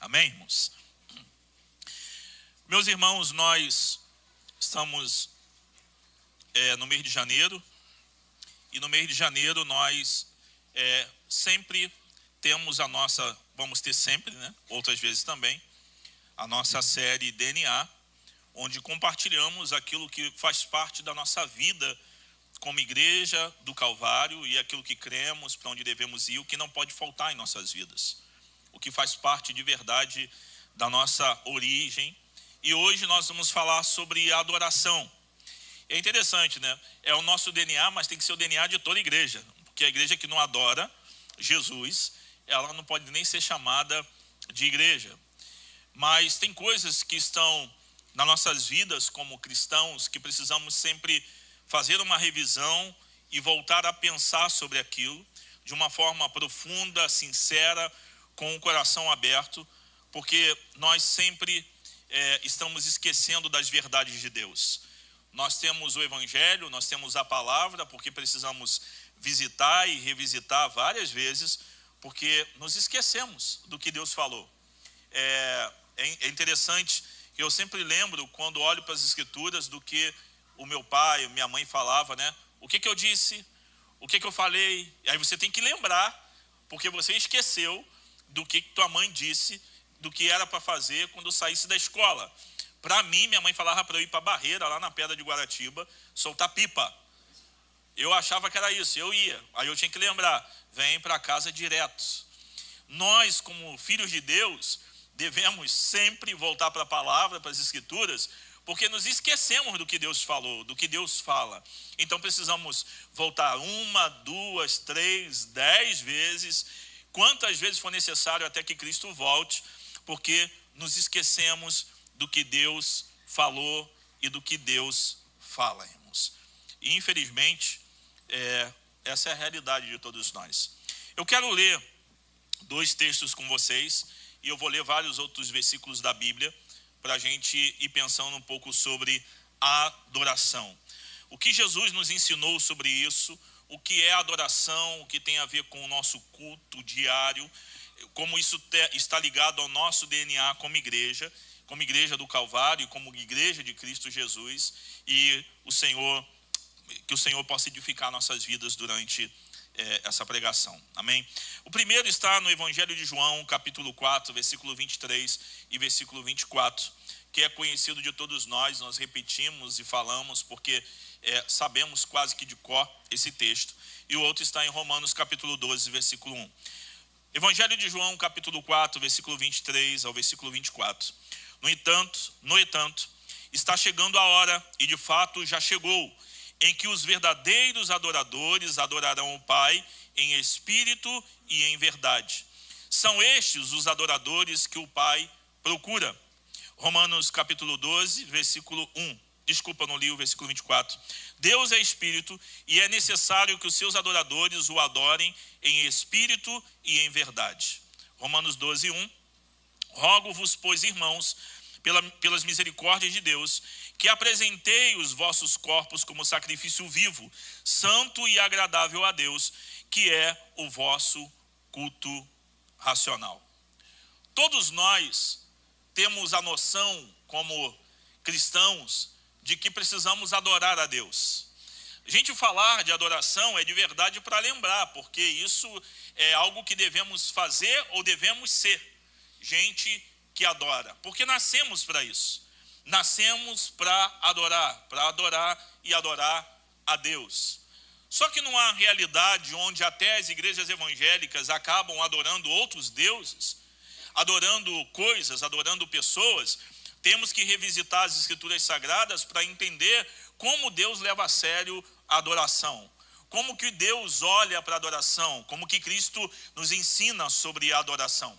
Amém, irmãos? Meus irmãos, nós estamos no mês de janeiro, e no mês de janeiro nós sempre temos vamos ter sempre, né? Outras vezes também, a nossa série DNA, onde compartilhamos aquilo que faz parte da nossa vida como igreja do Calvário e aquilo que cremos, para onde devemos ir, o que não pode faltar em nossas vidas, o que faz parte de verdade da nossa origem. E hoje nós vamos falar sobre a adoração. É interessante, né? É o nosso DNA, mas tem que ser o DNA de toda a igreja, porque a igreja que não adora Jesus, ela não pode nem ser chamada de igreja. Mas tem coisas que estão nas nossas vidas como cristãos que precisamos sempre fazer uma revisão e voltar a pensar sobre aquilo de uma forma profunda, sincera, com o coração aberto, porque nós sempre estamos esquecendo das verdades de Deus. Nós temos o Evangelho, nós temos a palavra, porque precisamos visitar e revisitar várias vezes, porque nos esquecemos do que Deus falou. É interessante que eu sempre lembro, quando olho para as Escrituras, do que o meu pai, minha mãe falava, né? O que eu disse, o que eu falei. E aí você tem que lembrar, porque você esqueceu do que tua mãe disse, do que era para fazer quando eu saísse da escola. Para mim, minha mãe falava para eu ir para a Barreira, lá na Pedra de Guaratiba, soltar pipa. Eu achava que era isso, eu ia. Aí eu tinha que lembrar, vem para casa direto. Nós, como filhos de Deus, devemos sempre voltar para a palavra, para as Escrituras, porque nos esquecemos do que Deus falou, do que Deus fala. Então precisamos voltar 1, 2, 3, 10 vezes, quantas vezes for necessário até que Cristo volte, porque nos esquecemos do que Deus falou e do que Deus fala, irmãos. E infelizmente, essa é a realidade de todos nós. Eu quero ler 2 textos com vocês, e eu vou ler vários outros versículos da Bíblia, para a gente ir pensando um pouco sobre a adoração. O que Jesus nos ensinou sobre isso, o que é adoração, o que tem a ver com o nosso culto diário, como isso está ligado ao nosso DNA como igreja do Calvário, como igreja de Cristo Jesus, e que o Senhor possa edificar nossas vidas durante essa pregação, amém? O primeiro está no Evangelho de João, capítulo 4, versículo 23 e versículo 24, que é conhecido de todos nós repetimos e falamos, porque sabemos quase que de cor esse texto. E o outro está em Romanos, capítulo 12, versículo 1. Evangelho de João, capítulo 4, versículo 23 ao versículo 24. No entanto, está chegando a hora, e de fato já chegou, em que os verdadeiros adoradores adorarão o Pai em espírito e em verdade. São estes os adoradores que o Pai procura. Romanos capítulo 12, versículo 1. Desculpa, não li o versículo 24. Deus é espírito, e é necessário que os seus adoradores o adorem em espírito e em verdade. Romanos 12, 1. Rogo-vos, pois, irmãos, pelas misericórdias de Deus, que apresentei os vossos corpos como sacrifício vivo, santo e agradável a Deus, que é o vosso culto racional. Todos nós temos a noção, como cristãos, de que precisamos adorar a Deus. A gente falar de adoração é de verdade para lembrar, porque isso é algo que devemos fazer ou devemos ser. Gente que adora, porque nascemos para isso. Nascemos para adorar e adorar a Deus. Só que numa realidade onde até as igrejas evangélicas acabam adorando outros deuses, adorando coisas, adorando pessoas, temos que revisitar as Escrituras Sagradas para entender como Deus leva a sério a adoração, como que Deus olha para a adoração, como que Cristo nos ensina sobre a adoração.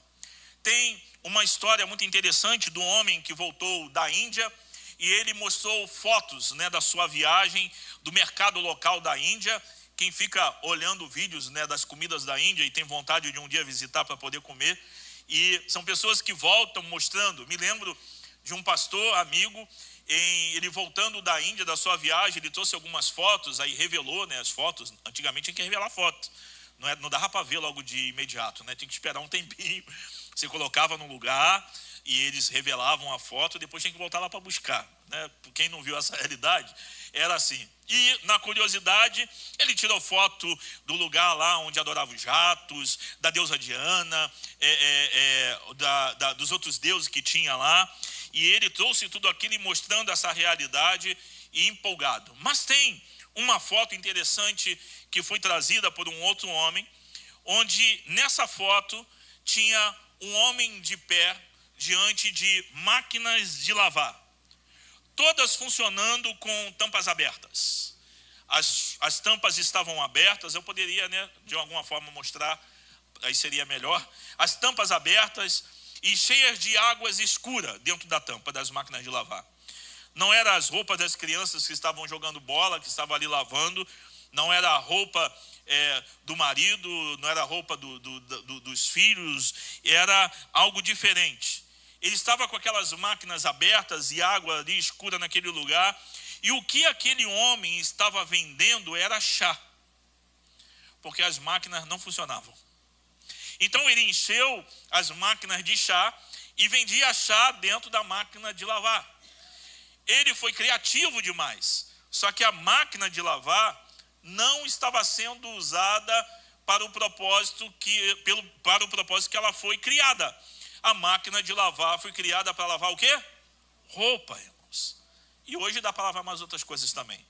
Tem uma história muito interessante do homem que voltou da Índia, e ele mostrou fotos, da sua viagem, do mercado local da Índia. Quem fica olhando vídeos, das comidas da Índia e tem vontade de um dia visitar para poder comer, e são pessoas que voltam mostrando. Me lembro de um pastor amigo, ele voltando da Índia, da sua viagem, ele trouxe algumas fotos, aí revelou, as fotos. Antigamente tinha que revelar foto, não dava para ver logo de imediato, tinha que esperar um tempinho. Você colocava no lugar e eles revelavam a foto, depois tinha que voltar lá para buscar, né? Quem não viu essa realidade, era assim. E na curiosidade, ele tirou foto do lugar lá onde adorava os ratos, da deusa Diana, dos outros deuses que tinha lá, e ele trouxe tudo aquilo e mostrando essa realidade e empolgado. Mas tem uma foto interessante que foi trazida por um outro homem, onde nessa foto tinha um homem de pé diante de máquinas de lavar, todas funcionando com tampas abertas. As tampas estavam abertas, eu poderia, né, de alguma forma mostrar, aí seria melhor. As tampas abertas e cheias de águas escuras dentro da tampa das máquinas de lavar. Não eram as roupas das crianças que estavam jogando bola, que estavam ali lavando, não era a roupa do marido, não era a roupa dos filhos, era algo diferente. Ele estava com aquelas máquinas abertas e água ali escura naquele lugar, e o que aquele homem estava vendendo era chá, porque as máquinas não funcionavam. Então ele encheu as máquinas de chá e vendia chá dentro da máquina de lavar. Ele foi criativo demais, só que a máquina de lavar não estava sendo usada para o propósito que ela foi criada. A máquina de lavar foi criada para lavar o quê? Roupa, irmãos. E hoje dá para lavar mais outras coisas também.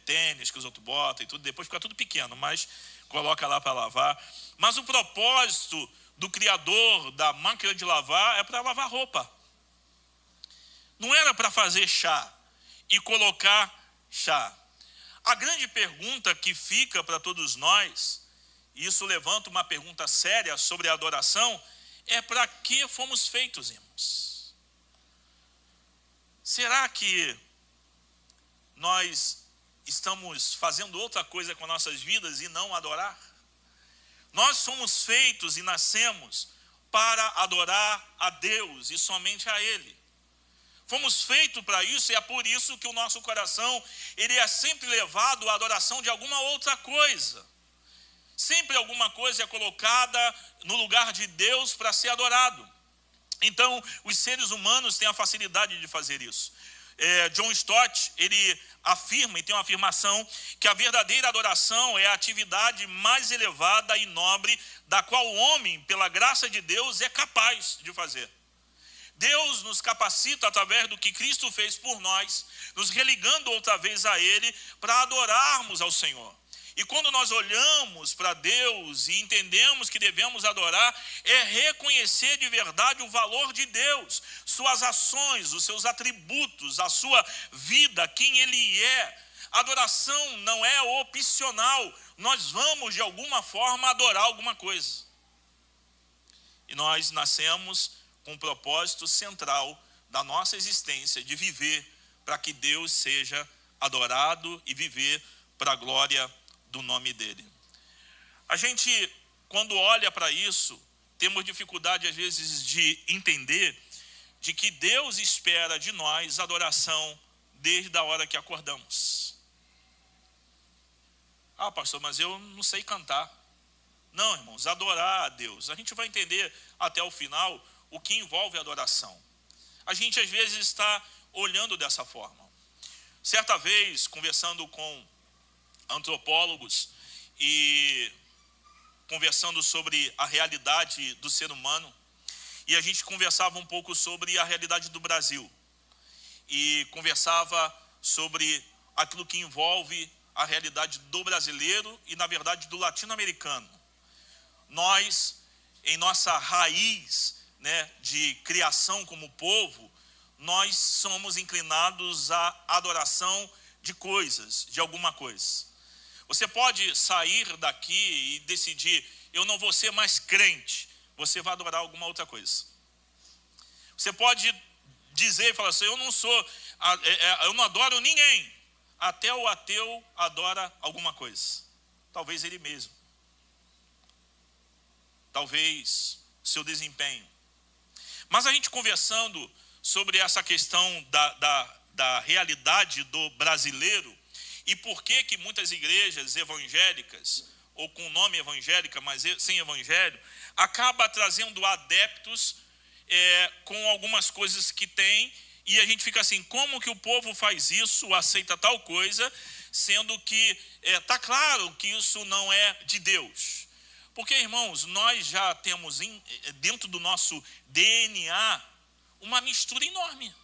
Tênis que os outros botam e tudo, depois fica tudo pequeno, mas coloca lá para lavar. Mas o propósito do criador da máquina de lavar é para lavar roupa. Não era para fazer chá e colocar chá. A grande pergunta que fica para todos nós, e isso levanta uma pergunta séria sobre a adoração, é: para que fomos feitos, irmãos? Será que nós estamos fazendo outra coisa com nossas vidas e não adorar? Nós somos feitos e nascemos para adorar a Deus e somente a Ele. Fomos feitos para isso, e é por isso que o nosso coração, ele é sempre levado à adoração de alguma outra coisa. Sempre alguma coisa é colocada no lugar de Deus para ser adorado. Então, os seres humanos têm a facilidade de fazer isso. John Stott, ele afirma, e tem uma afirmação, que a verdadeira adoração é a atividade mais elevada e nobre da qual o homem, pela graça de Deus, é capaz de fazer. Deus nos capacita através do que Cristo fez por nós, nos religando outra vez a Ele, para adorarmos ao Senhor. E quando nós olhamos para Deus e entendemos que devemos adorar, é reconhecer de verdade o valor de Deus, suas ações, os seus atributos, a sua vida, quem Ele é. Adoração não é opcional, nós vamos de alguma forma adorar alguma coisa. E nós nascemos com um propósito central da nossa existência, de viver para que Deus seja adorado e viver para a glória do nome dele. A gente, quando olha para isso, temos dificuldade às vezes de entender de que Deus espera de nós adoração desde a hora que acordamos. Ah, pastor, mas eu não sei cantar. Não, irmãos, adorar a Deus, a gente vai entender até o final o que envolve a adoração. A gente às vezes está olhando dessa forma. Certa vez, conversando com antropólogos e conversando sobre a realidade do ser humano, e a gente conversava um pouco sobre a realidade do Brasil, e conversava sobre aquilo que envolve a realidade do brasileiro e, na verdade, do latino-americano. Nós, em nossa raiz, de criação como povo, nós somos inclinados à adoração de coisas, de alguma coisa. Você pode sair daqui e decidir: eu não vou ser mais crente. Você vai adorar alguma outra coisa. Você pode dizer e falar assim: eu não adoro ninguém. Até o ateu adora alguma coisa. Talvez ele mesmo. Talvez seu desempenho. Mas a gente conversando sobre essa questão da realidade do brasileiro, e por que muitas igrejas evangélicas ou com nome evangélica, mas sem evangelho, acaba trazendo adeptos com algumas coisas que tem, e a gente fica assim, como que o povo faz isso, aceita tal coisa, sendo que está claro que isso não é de Deus. Porque, irmãos, nós já temos dentro do nosso DNA uma mistura enorme.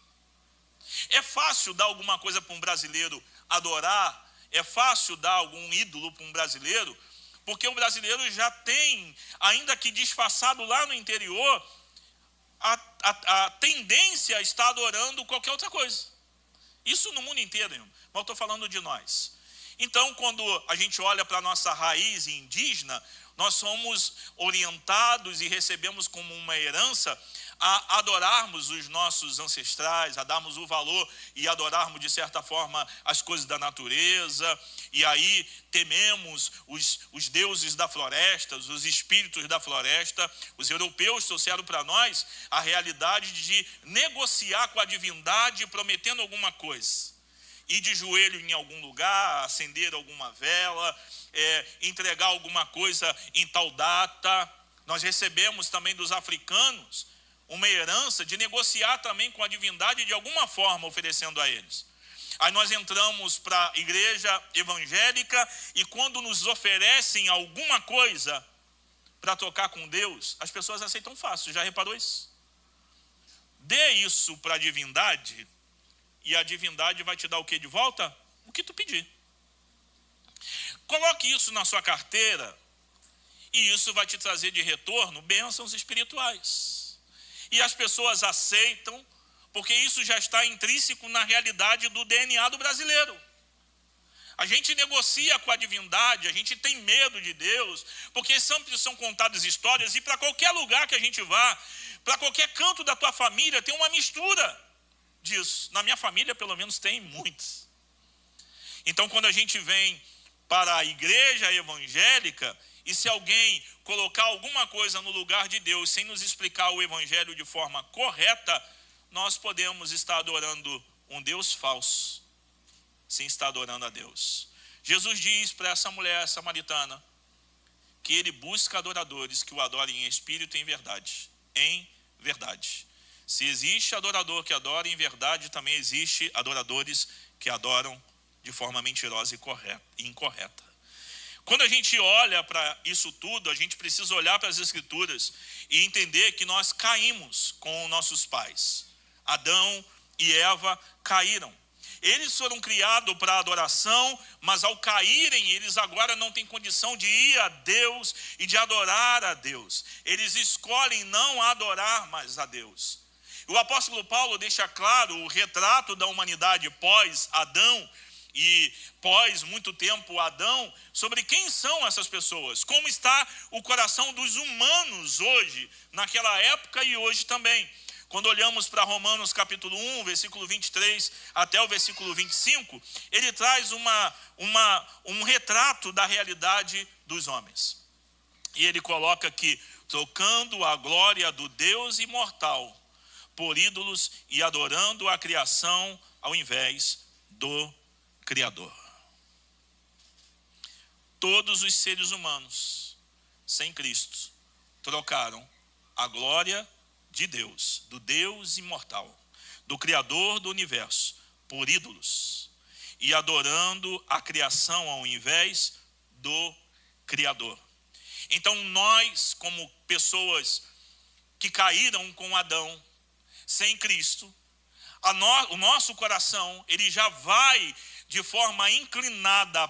É fácil dar alguma coisa para um brasileiro adorar, é fácil dar algum ídolo para um brasileiro, porque o brasileiro já tem, ainda que disfarçado lá no interior, a tendência a estar adorando qualquer outra coisa. Isso no mundo inteiro, irmão. Mas eu estou falando de nós. Então, quando a gente olha para a nossa raiz indígena, nós somos orientados e recebemos como uma herança a adorarmos os nossos ancestrais, a darmos o valor e adorarmos de certa forma as coisas da natureza, e aí tememos os deuses da floresta, os espíritos da floresta. Os europeus trouxeram para nós a realidade de negociar com a divindade prometendo alguma coisa. Ir de joelho em algum lugar, acender alguma vela, entregar alguma coisa em tal data. Nós recebemos também dos africanos uma herança de negociar também com a divindade de alguma forma, oferecendo a eles. Aí nós entramos para a igreja evangélica e quando nos oferecem alguma coisa para tocar com Deus, as pessoas aceitam fácil. Já reparou isso? Dê isso para a divindade e a divindade vai te dar o que de volta? O que tu pedir. Coloque isso na sua carteira e isso vai te trazer de retorno bênçãos espirituais. E as pessoas aceitam, porque isso já está intrínseco na realidade do DNA do brasileiro. A gente negocia com a divindade, a gente tem medo de Deus, porque sempre são contadas histórias, e para qualquer lugar que a gente vá, para qualquer canto da tua família, tem uma mistura disso. Na minha família, pelo menos, tem muitos. Então, quando a gente vem para a igreja evangélica, e se alguém colocar alguma coisa no lugar de Deus sem nos explicar o evangelho de forma correta, nós podemos estar adorando um Deus falso, sem estar adorando a Deus. Jesus diz para essa mulher samaritana que ele busca adoradores que o adorem em espírito e em verdade. Em verdade. Se existe adorador que adora em verdade, também existe adoradores que adoram de forma mentirosa e incorreta. Quando a gente olha para isso tudo, a gente precisa olhar para as Escrituras e entender que nós caímos com nossos pais. Adão e Eva caíram. Eles foram criados para adoração, mas ao caírem, eles agora não têm condição de ir a Deus e de adorar a Deus. Eles escolhem não adorar mais a Deus. O apóstolo Paulo deixa claro o retrato da humanidade pós-Adão, e pós muito tempo Adão, sobre quem são essas pessoas, como está o coração dos humanos hoje, naquela época e hoje também. Quando olhamos para Romanos capítulo 1, versículo 23 até o versículo 25, ele traz um retrato da realidade dos homens. E ele coloca aqui, trocando a glória do Deus imortal por ídolos e adorando a criação ao invés do Criador. Todos os seres humanos, sem Cristo, trocaram a glória de Deus, do Deus imortal, do Criador do universo, por ídolos, e adorando a criação ao invés do Criador. Então nós, como pessoas que caíram com Adão, sem Cristo, o nosso coração, ele já vai de forma inclinada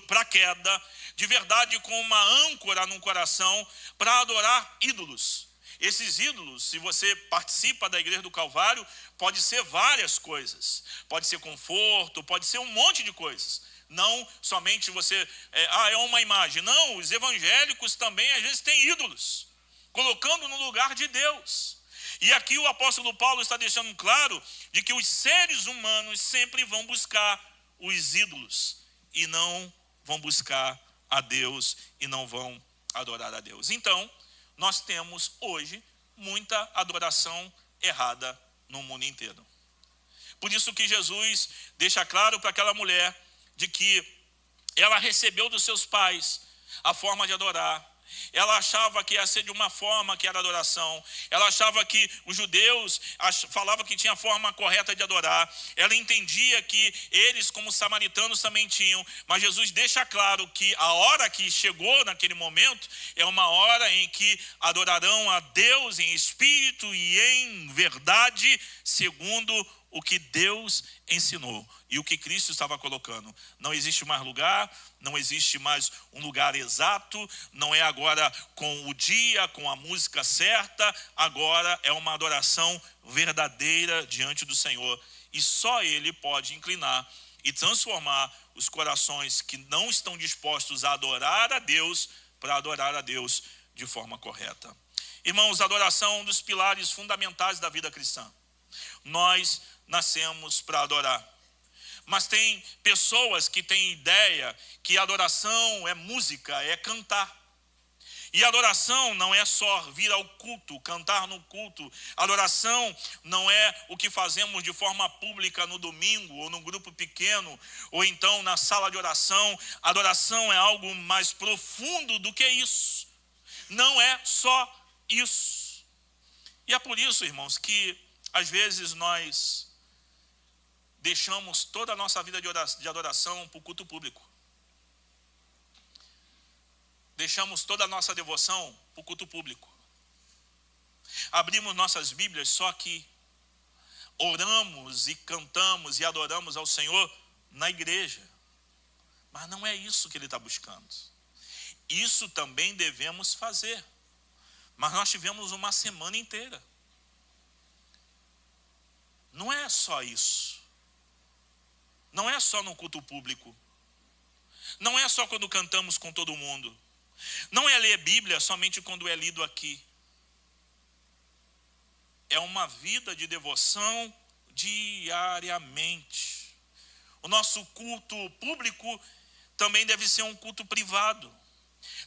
para a queda, de verdade com uma âncora no coração, para adorar ídolos. Esses ídolos, se você participa da Igreja do Calvário, pode ser várias coisas. Pode ser conforto, pode ser um monte de coisas. Não somente você, é uma imagem. Não, os evangélicos também às vezes têm ídolos, colocando no lugar de Deus. E aqui o apóstolo Paulo está deixando claro de que os seres humanos sempre vão buscar os ídolos e não vão buscar a Deus e não vão adorar a Deus. Então, nós temos hoje muita adoração errada no mundo inteiro. Por isso que Jesus deixa claro para aquela mulher de que ela recebeu dos seus pais a forma de adorar. Ela achava que ia ser de uma forma que era adoração. Ela achava que os judeus falavam que tinha a forma correta de adorar. Ela entendia que eles, como samaritanos, também tinham. Mas Jesus deixa claro que a hora que chegou naquele momento é uma hora em que adorarão a Deus em espírito e em verdade, segundo o que Deus ensinou e o que Cristo estava colocando. Não existe mais lugar, não existe mais um lugar exato, não é agora com o dia, com a música certa, agora é uma adoração verdadeira diante do Senhor. E só Ele pode inclinar e transformar os corações que não estão dispostos a adorar a Deus, para adorar a Deus de forma correta. Irmãos, a adoração é um dos pilares fundamentais da vida cristã. Nós nascemos para adorar. Mas tem pessoas que têm ideia que adoração é música, é cantar. E adoração não é só vir ao culto, cantar no culto. Adoração não é o que fazemos de forma pública no domingo, ou num grupo pequeno, ou então na sala de oração. Adoração é algo mais profundo do que isso. Não é só isso. E é por isso, irmãos, que às vezes nós deixamos toda a nossa vida de adoração para o culto público. Deixamos toda a nossa devoção para o culto público. Abrimos nossas Bíblias só que oramos e cantamos e adoramos ao Senhor na igreja. Mas não é isso que Ele está buscando. Isso também devemos fazer. Mas nós tivemos uma semana inteira. Não é só isso. Não é só no culto público. Não é só quando cantamos com todo mundo. Não é ler Bíblia somente quando é lido aqui. É uma vida de devoção diariamente. O nosso culto público também deve ser um culto privado.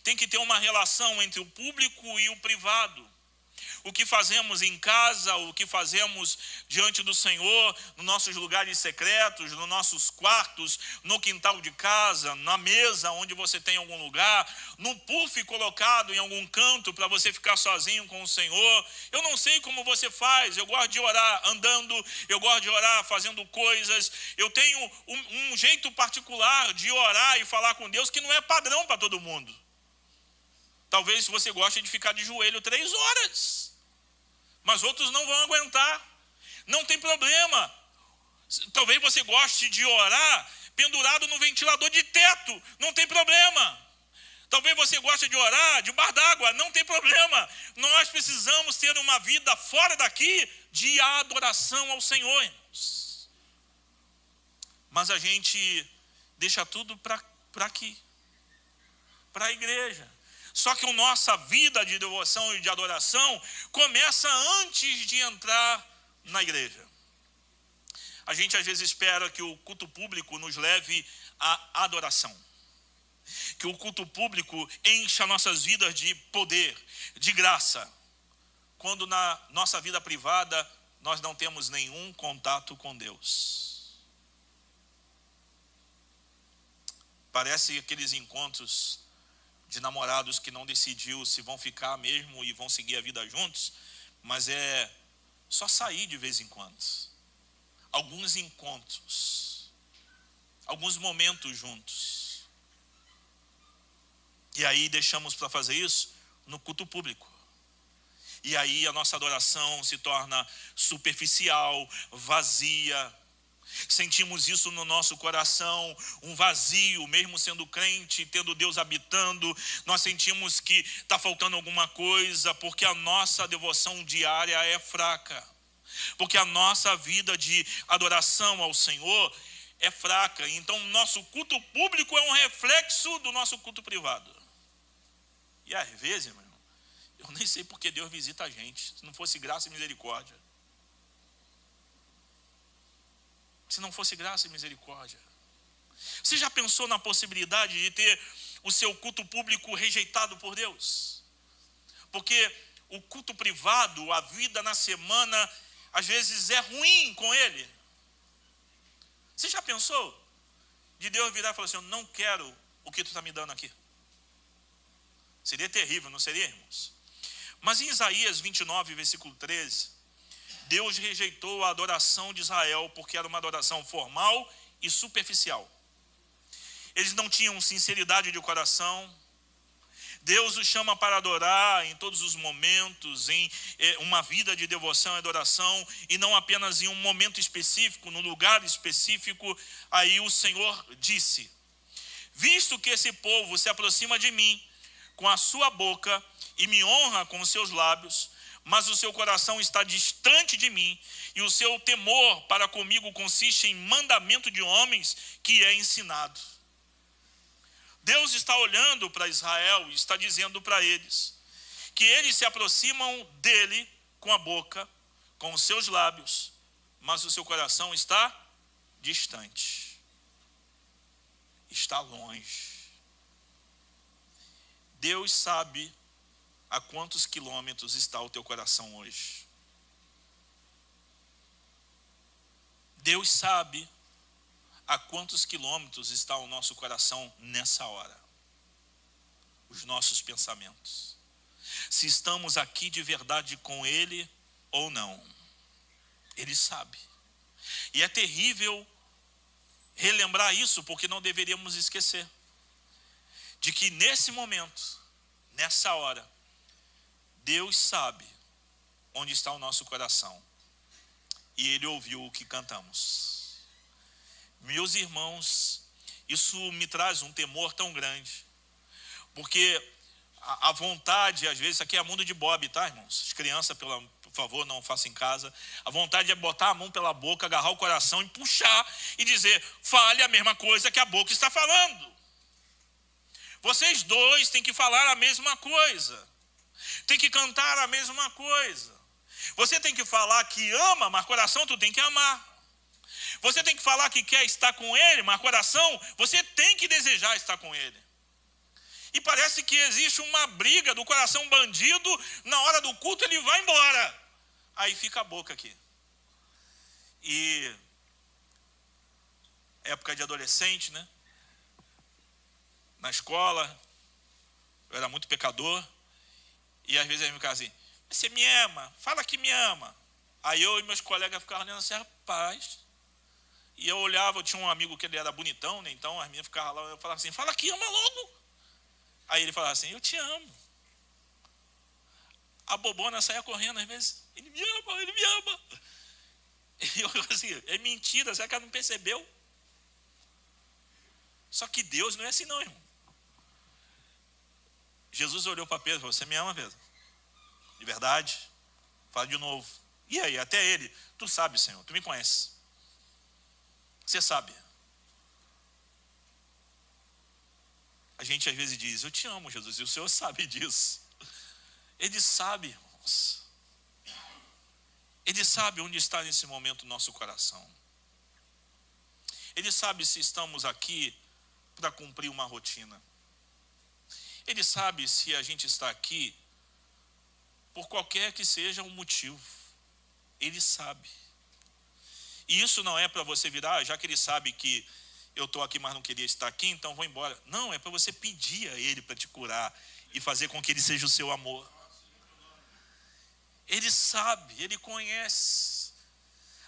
Tem que ter uma relação entre o público e o privado. O que fazemos em casa, o que fazemos diante do Senhor, nos nossos lugares secretos, nos nossos quartos, no quintal de casa, na mesa onde você tem algum lugar, no puff colocado em algum canto para você ficar sozinho com o Senhor. Eu não sei como você faz, eu gosto de orar andando, eu gosto de orar fazendo coisas. Eu tenho um jeito particular de orar e falar com Deus que não é padrão para todo mundo. Talvez você goste de ficar de joelho 3 horas. Mas outros não vão aguentar. Não tem problema. Talvez você goste de orar pendurado no ventilador de teto. Não tem problema. Talvez você goste de orar debaixo d'água. Não tem problema. Nós precisamos ter uma vida fora daqui de adoração ao Senhor, irmãos. Mas a gente deixa tudo para aqui. Para a igreja. Só que a nossa vida de devoção e de adoração começa antes de entrar na igreja. A gente às vezes espera que o culto público nos leve à adoração. Que o culto público encha nossas vidas de poder, de graça. Quando na nossa vida privada nós não temos nenhum contato com Deus. Parece aqueles encontros de namorados que não decidiu se vão ficar mesmo e vão seguir a vida juntos, mas é só sair de vez em quando. Alguns encontros, alguns momentos juntos. E aí deixamos para fazer isso no culto público. E aí a nossa adoração se torna superficial, vazia. Sentimos isso no nosso coração, um vazio, mesmo sendo crente, tendo Deus habitando. Nós sentimos que está faltando alguma coisa, porque a nossa devoção diária é fraca. Porque a nossa vida de adoração ao Senhor é fraca. Então, nosso culto público é um reflexo do nosso culto privado. E às vezes, meu irmão, eu nem sei porque Deus visita a gente. Se não fosse graça e misericórdia. Se não fosse graça e misericórdia. Você já pensou na possibilidade de ter o seu culto público rejeitado por Deus? Porque o culto privado, a vida na semana, às vezes é ruim com Ele. Você já pensou? De Deus virar e falar assim, eu não quero o que tu está me dando aqui. Seria terrível, não seria, irmãos? Mas em Isaías 29, versículo 13, Deus rejeitou a adoração de Israel porque era uma adoração formal e superficial. Eles não tinham sinceridade de coração. Deus os chama para adorar em todos os momentos, em uma vida de devoção e adoração, e não apenas em um momento específico, num lugar específico. Aí o Senhor disse: visto que esse povo se aproxima de mim com a sua boca e me honra com os seus lábios, mas o seu coração está distante de mim, e o seu temor para comigo consiste em mandamento de homens que é ensinado. Deus está olhando para Israel e está dizendo para eles que eles se aproximam dele com a boca, com os seus lábios, mas o seu coração está distante, está longe. Deus sabe a quantos quilômetros está o teu coração hoje. Deus sabe a quantos quilômetros está o nosso coração nessa hora. Os nossos pensamentos. Se estamos aqui de verdade com Ele ou não. Ele sabe. E é terrível relembrar isso, porque não deveríamos esquecer de que nesse momento, nessa hora, Deus sabe onde está o nosso coração. E Ele ouviu o que cantamos. Meus irmãos, isso me traz um temor tão grande, porque a vontade, às vezes, isso aqui é mundo de Bob, tá, irmãos? As crianças, por favor, não façam em casa. A vontade é botar a mão pela boca, agarrar o coração e puxar e dizer: fale a mesma coisa que a boca está falando. Vocês dois têm que falar a mesma coisa, tem que cantar a mesma coisa. Você tem que falar que ama, mas coração tu tem que amar. Você tem que falar que quer estar com Ele, mas coração, você tem que desejar estar com Ele. E parece que existe uma briga do coração bandido, na hora do culto ele vai embora. Aí fica a boca aqui. E época de adolescente, né? Na escola, eu era muito pecador. E às vezes ele me ficava assim: você me ama? Fala que me ama. Aí eu e meus colegas ficavam olhando assim: rapaz. E eu olhava, eu tinha um amigo que ele era bonitão, né? Então as meninas ficavam lá, eu falava assim: fala que ama logo. Aí ele falava assim: eu te amo. A bobona saia correndo às vezes: ele me ama, ele me ama. E eu assim: é mentira, será que ela não percebeu? Só que Deus não é assim não, irmão. Jesus olhou para Pedro e falou: você me ama, Pedro? De verdade? Fala de novo. E aí, até ele: tu sabe, Senhor, tu me conheces. Você sabe. A gente às vezes diz: eu te amo, Jesus, e o Senhor sabe disso. Ele sabe, irmãos. Ele sabe onde está nesse momento o nosso coração. Ele sabe se estamos aqui para cumprir uma rotina. Ele sabe se a gente está aqui por qualquer que seja o motivo. Ele sabe. E isso não é para você virar, já que ele sabe que eu estou aqui, mas não queria estar aqui, então vou embora. Não, é para você pedir a Ele para te curar e fazer com que Ele seja o seu amor. Ele sabe, Ele conhece.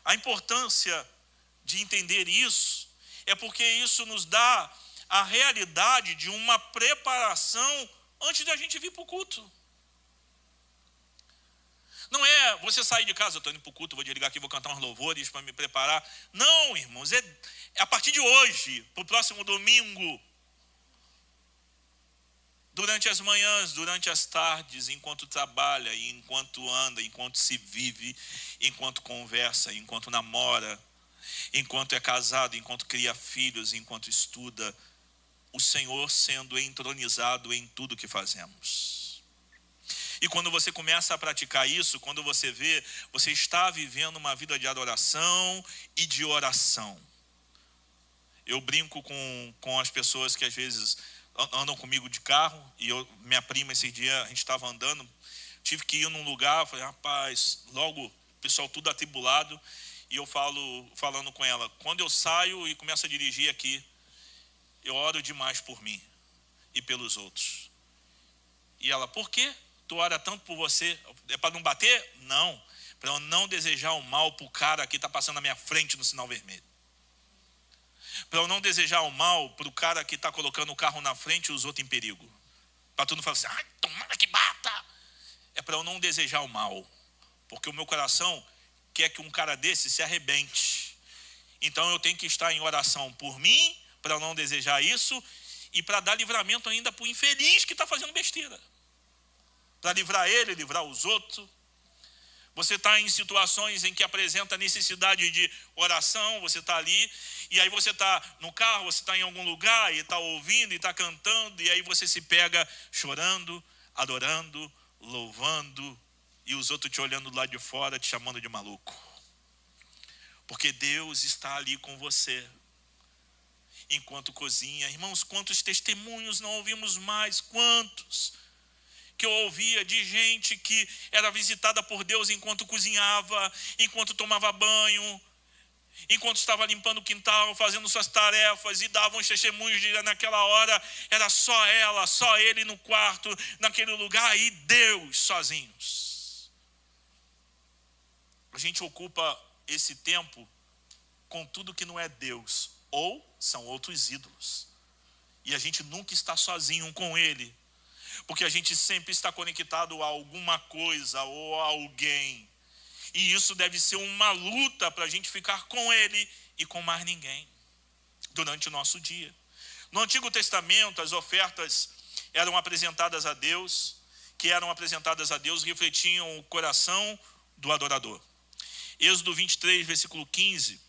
A importância de entender isso é porque isso nos dá a realidade de uma preparação antes de a gente vir para o culto. Não é você sair de casa: eu estou indo para o culto, vou desligar aqui, vou cantar uns louvores para me preparar. Não, irmãos, é a partir de hoje, para o próximo domingo, durante as manhãs, durante as tardes, enquanto trabalha, enquanto anda, enquanto se vive, enquanto conversa, enquanto namora, enquanto é casado, enquanto cria filhos, enquanto estuda, o Senhor sendo entronizado em tudo que fazemos. E quando você começa a praticar isso, quando você vê, você está vivendo uma vida de adoração e de oração. Eu brinco com as pessoas que às vezes andam comigo de carro, e minha prima esse dia, a gente estava andando, tive que ir num lugar, falei: rapaz, logo o pessoal tudo atribulado, e eu falando com ela: quando eu saio e começo a dirigir aqui, eu oro demais por mim e pelos outros. E ela, por quê? Tu ora tanto por você? É para não bater? Não. Para eu não desejar o mal para o cara que está passando na minha frente no sinal vermelho. Para eu não desejar o mal para o cara que está colocando o carro na frente e os outros em perigo. Para tu não falar assim, ai, tomara que bata. É para eu não desejar o mal. Porque o meu coração quer que um cara desse se arrebente. Então eu tenho que estar em oração por mim, para não desejar isso, e para dar livramento ainda para o infeliz que está fazendo besteira. Para livrar ele, livrar os outros. Você está em situações em que apresenta necessidade de oração, você está ali, e aí você está no carro, você está em algum lugar, e está ouvindo, e está cantando, e aí você se pega chorando, adorando, louvando, e os outros te olhando do lado de fora, te chamando de maluco. Porque Deus está ali com você, enquanto cozinha. Irmãos, quantos testemunhos não ouvimos mais, quantos que eu ouvia de gente que era visitada por Deus enquanto cozinhava, enquanto tomava banho, enquanto estava limpando o quintal, fazendo suas tarefas, e davam os testemunhos de naquela hora, era só ela, só ele no quarto, naquele lugar, e Deus sozinhos. A gente ocupa esse tempo com tudo que não é Deus, ou são outros ídolos, e a gente nunca está sozinho com ele, porque a gente sempre está conectado a alguma coisa ou a alguém. E isso deve ser uma luta para a gente ficar com ele e com mais ninguém durante o nosso dia. No Antigo Testamento, as ofertas eram apresentadas a Deus, refletiam o coração do adorador. Êxodo 23, versículo 15,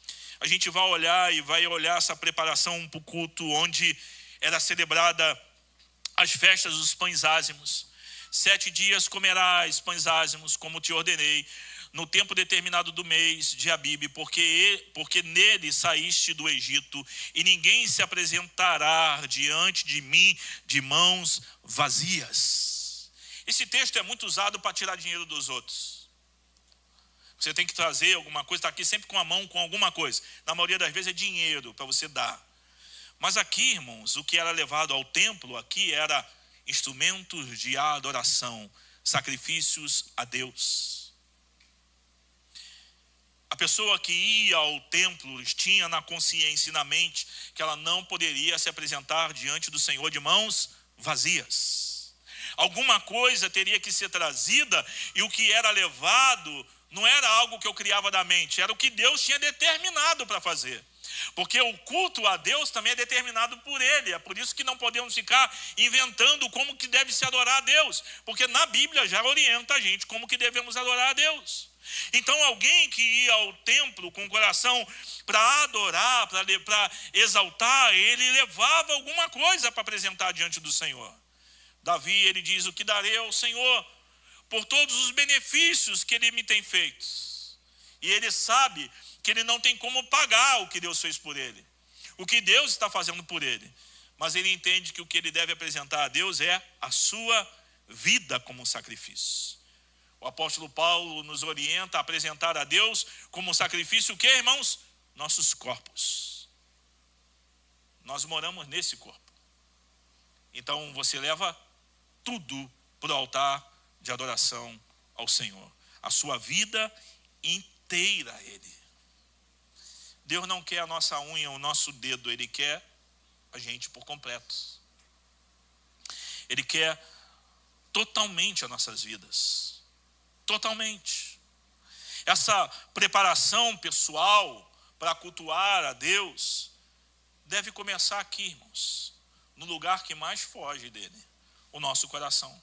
a gente vai olhar essa preparação para o culto, onde era celebrada as festas dos pães ázimos. 7 dias comerás pães ázimos, como te ordenei, no tempo determinado do mês de Abibe, porque nele saíste do Egito, e ninguém se apresentará diante de mim de mãos vazias. Esse texto é muito usado para tirar dinheiro dos outros. Você tem que trazer alguma coisa, está aqui sempre com a mão com alguma coisa. Na maioria das vezes é dinheiro para você dar. Mas aqui, irmãos, o que era levado ao templo aqui era instrumentos de adoração, sacrifícios a Deus. A pessoa que ia ao templo tinha na consciência e na mente que ela não poderia se apresentar diante do Senhor de mãos vazias. Alguma coisa teria que ser trazida, e o que era levado não era algo que eu criava da mente, era o que Deus tinha determinado para fazer. Porque o culto a Deus também é determinado por ele. É por isso que não podemos ficar inventando como que deve se adorar a Deus, porque na Bíblia já orienta a gente como que devemos adorar a Deus. Então alguém que ia ao templo com o coração para adorar, para exaltar, ele levava alguma coisa para apresentar diante do Senhor. Davi, ele diz, o que darei ao Senhor por todos os benefícios que ele me tem feito. E ele sabe que ele não tem como pagar o que Deus fez por ele, o que Deus está fazendo por ele, mas ele entende que o que ele deve apresentar a Deus é a sua vida como sacrifício. O apóstolo Paulo nos orienta a apresentar a Deus como sacrifício o que, irmãos? Nossos corpos. Nós moramos nesse corpo. Então você leva tudo para o altar de adoração ao Senhor, a sua vida inteira a ele. Deus não quer a nossa unha, o nosso dedo, ele quer a gente por completo. Ele quer totalmente as nossas vidas. Totalmente. Essa preparação pessoal para cultuar a Deus deve começar aqui, irmãos, no lugar que mais foge dele, o nosso coração.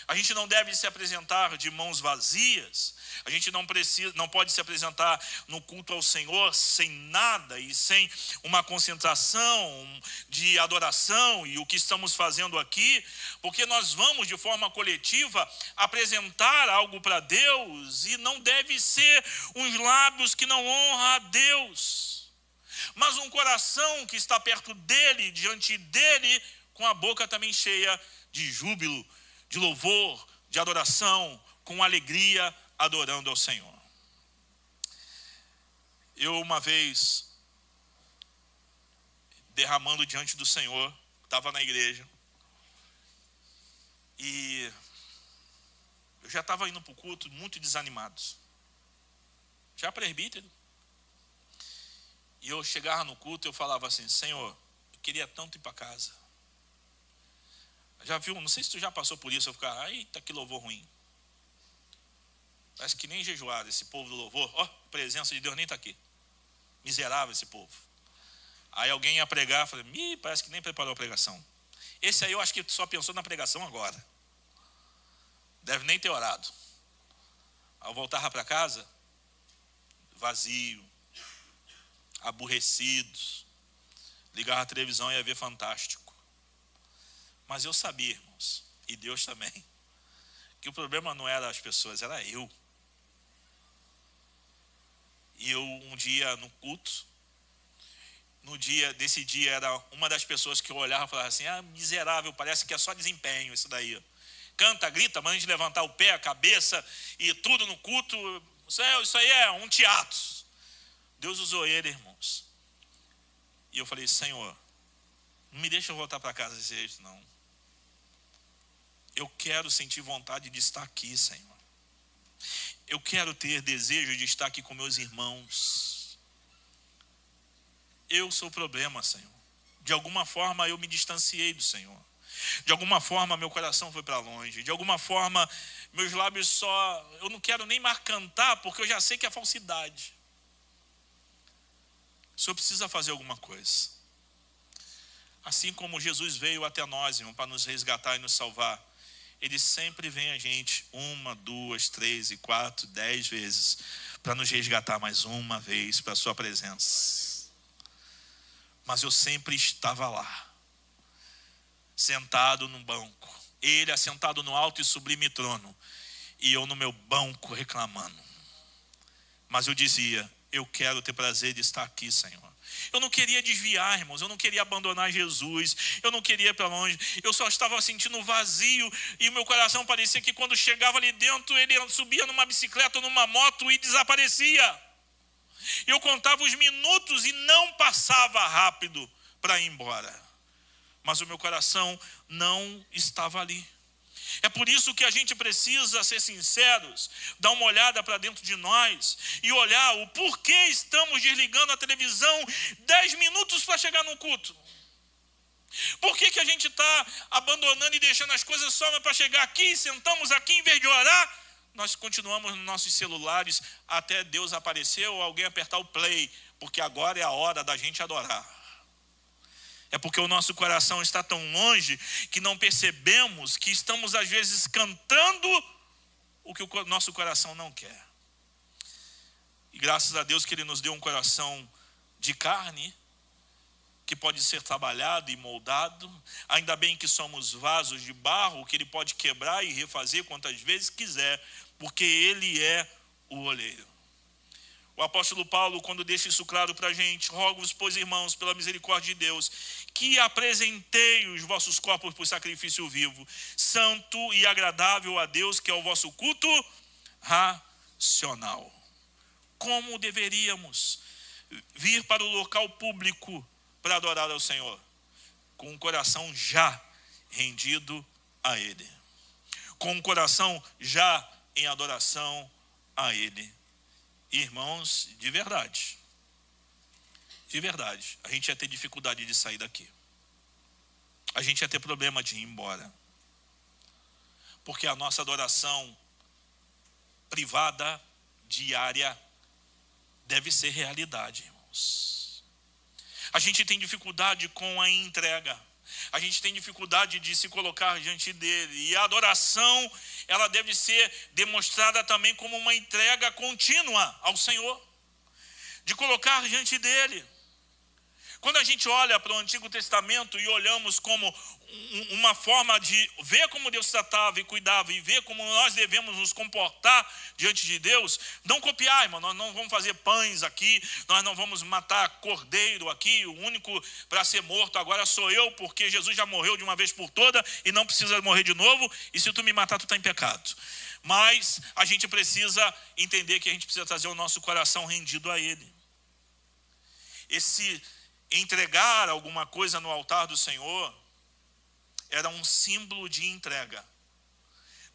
A gente não deve se apresentar de mãos vazias. A gente não pode se apresentar no culto ao Senhor sem nada e sem uma concentração de adoração e o que estamos fazendo aqui, porque nós vamos de forma coletiva apresentar algo para Deus, e não deve ser uns lábios que não honram a Deus, mas um coração que está perto dele, diante dele, com a boca também cheia de júbilo, de louvor, de adoração, com alegria, adorando ao Senhor. Eu uma vez, derramando diante do Senhor, estava na igreja, E eu já estava indo para o culto muito desanimado. Já presbítero. E eu chegava no culto e eu falava assim: Senhor, eu queria tanto ir para casa. Já viu, não sei se tu já passou por isso, eu ficava, eita, que louvor ruim. Parece que nem jejuado esse povo do louvor. Ó, a presença de Deus nem está aqui. Miserável esse povo. Aí alguém ia pregar, eu falei, parece que nem preparou a pregação. Esse aí eu acho que só pensou na pregação agora. Deve nem ter orado. Ao voltar para casa, vazio, aborrecidos, ligava a televisão e ia ver Fantástico. Mas eu sabia, irmãos, e Deus também, que o problema não era as pessoas, era eu. E eu um dia no culto, desse dia era uma das pessoas que eu olhava e falava assim, miserável, parece que é só desempenho isso daí. Canta, grita, manda de levantar o pé, a cabeça e tudo no culto. Isso aí é um teatro. Deus usou ele, irmãos. E eu falei, Senhor, não me deixa eu voltar para casa desse jeito, não. Eu quero sentir vontade de estar aqui, Senhor. Eu quero ter desejo de estar aqui com meus irmãos. Eu sou o problema, Senhor. De alguma forma eu me distanciei do Senhor. De alguma forma meu coração foi para longe. De alguma forma meus lábios eu não quero nem mais cantar, porque eu já sei que é falsidade. O Senhor precisa fazer alguma coisa. Assim como Jesus veio até nós, irmão, para nos resgatar e nos salvar, Ele sempre vem a gente 1, 2, 3 e 4, 10 vezes para nos resgatar mais uma vez para a sua presença. Mas eu sempre estava lá, sentado no banco, Ele assentado no alto e sublime trono, e eu no meu banco reclamando. Mas eu dizia, eu quero ter prazer de estar aqui, Senhor. Eu não queria desviar, irmãos, eu não queria abandonar Jesus, eu não queria ir para longe, eu só estava sentindo vazio, e o meu coração parecia que quando chegava ali dentro, ele subia numa bicicleta ou numa moto e desaparecia. Eu contava os minutos e não passava rápido para ir embora, mas o meu coração não estava ali. É por isso que a gente precisa ser sinceros, dar uma olhada para dentro de nós e olhar o porquê estamos desligando a televisão 10 minutos para chegar no culto. Por que a gente está abandonando e deixando as coisas só para chegar aqui, sentamos aqui em vez de orar? Nós continuamos nos nossos celulares até Deus aparecer ou alguém apertar o play, porque agora é a hora da gente adorar. É porque o nosso coração está tão longe que não percebemos que estamos às vezes cantando o que o nosso coração não quer. E graças a Deus que Ele nos deu um coração de carne, que pode ser trabalhado e moldado. Ainda bem que somos vasos de barro, que Ele pode quebrar e refazer quantas vezes quiser, porque Ele é o oleiro. O apóstolo Paulo, quando deixa isso claro para a gente, rogo-vos, pois, irmãos, pela misericórdia de Deus, que apresentei os vossos corpos por sacrifício vivo, santo e agradável a Deus, que é o vosso culto racional. Como deveríamos vir para o local público para adorar ao Senhor? Com o coração já rendido a Ele. Com o coração já em adoração a Ele. Irmãos, de verdade, a gente ia ter dificuldade de sair daqui. A gente ia ter problema de ir embora. Porque a nossa adoração privada, diária, deve ser realidade, irmãos. A gente tem dificuldade com a entrega. A gente tem dificuldade de se colocar diante dele. E a adoração, ela deve ser demonstrada também como uma entrega contínua ao Senhor. De colocar diante dele. Quando a gente olha para o Antigo Testamento e olhamos como uma forma de ver como Deus tratava e cuidava e ver como nós devemos nos comportar diante de Deus, não copiar, irmão, nós não vamos fazer pães aqui, nós não vamos matar cordeiro aqui, o único para ser morto agora sou eu, porque Jesus já morreu de uma vez por toda e não precisa morrer de novo, e se tu me matar, tu está em pecado. Mas a gente precisa entender que a gente precisa trazer o nosso coração rendido a Ele. Esse entregar alguma coisa no altar do Senhor era um símbolo de entrega.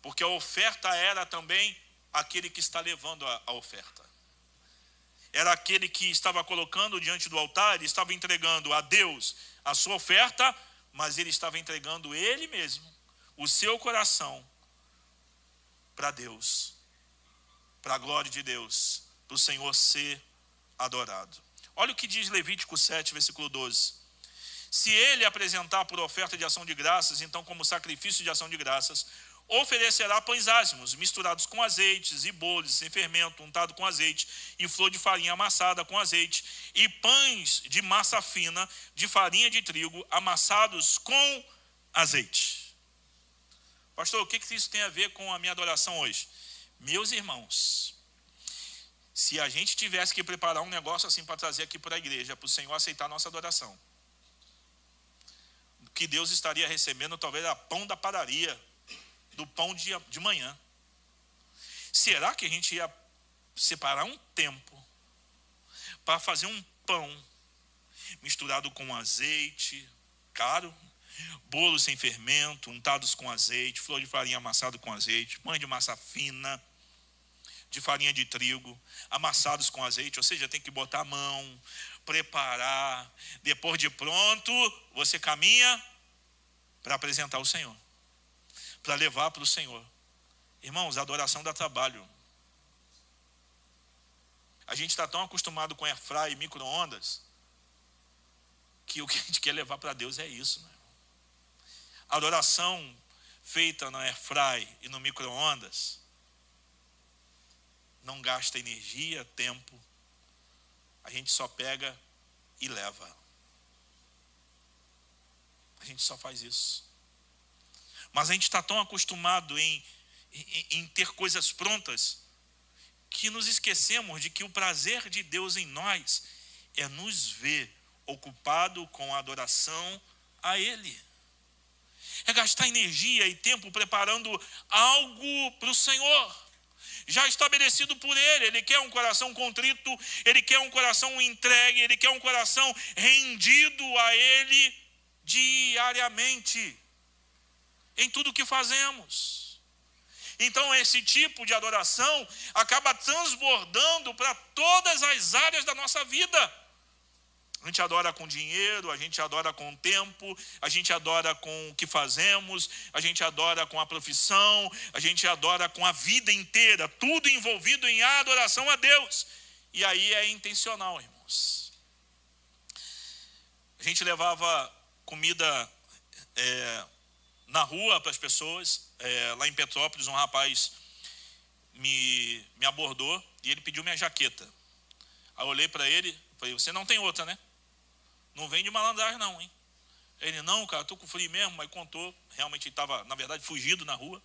Porque a oferta era também aquele que está levando a oferta. Era aquele que estava colocando diante do altar, ele estava entregando a Deus a sua oferta, mas ele estava entregando ele mesmo, o seu coração, para Deus, para a glória de Deus, para o Senhor ser adorado. Olha o que diz Levítico 7, versículo 12. Se ele apresentar por oferta de ação de graças, então como sacrifício de ação de graças, oferecerá pães ázimos, misturados com azeites, e bolos sem fermento, untado com azeite, e flor de farinha amassada com azeite, e pães de massa fina, de farinha de trigo, amassados com azeite. Pastor, o que isso tem a ver com a minha adoração hoje? Meus irmãos, se a gente tivesse que preparar um negócio assim para trazer aqui para a igreja, para o Senhor aceitar a nossa adoração, que Deus estaria recebendo talvez a pão da padaria, do pão de manhã. Será que a gente ia separar um tempo para fazer um pão misturado com azeite, caro, bolos sem fermento, untados com azeite, flor de farinha amassado com azeite, pães de massa fina, de farinha de trigo, amassados com azeite, ou seja, tem que botar a mão, preparar, depois de pronto, você caminha para apresentar o Senhor, para levar para o Senhor. Irmãos, a adoração dá trabalho. A gente está tão acostumado com airfryer e micro-ondas, que o que a gente quer levar para Deus é isso, né? A adoração feita no airfryer e no micro-ondas não gasta energia, tempo. A gente só pega e leva. A gente só faz isso. Mas a gente está tão acostumado em ter coisas prontas, que nos esquecemos de que o prazer de Deus em nós é nos ver ocupado com a adoração a Ele. É gastar energia e tempo preparando algo para o Senhor, já estabelecido por Ele. Ele quer um coração contrito, Ele quer um coração entregue, Ele quer um coração rendido a Ele diariamente, em tudo que fazemos. Então esse tipo de adoração acaba transbordando para todas as áreas da nossa vida. A gente adora com dinheiro, a gente adora com o tempo, a gente adora com o que fazemos, a gente adora com a profissão, a gente adora com a vida inteira, tudo envolvido em adoração a Deus. E aí é intencional, irmãos. A gente levava comida na rua para as pessoas. Lá em Petrópolis, um rapaz me abordou e ele pediu minha jaqueta. Aí eu olhei para ele, falei: você não tem outra, né? Não vem de malandragem não, hein? Ele: não, cara, estou com frio mesmo. Mas contou, realmente ele estava, na verdade, fugido na rua.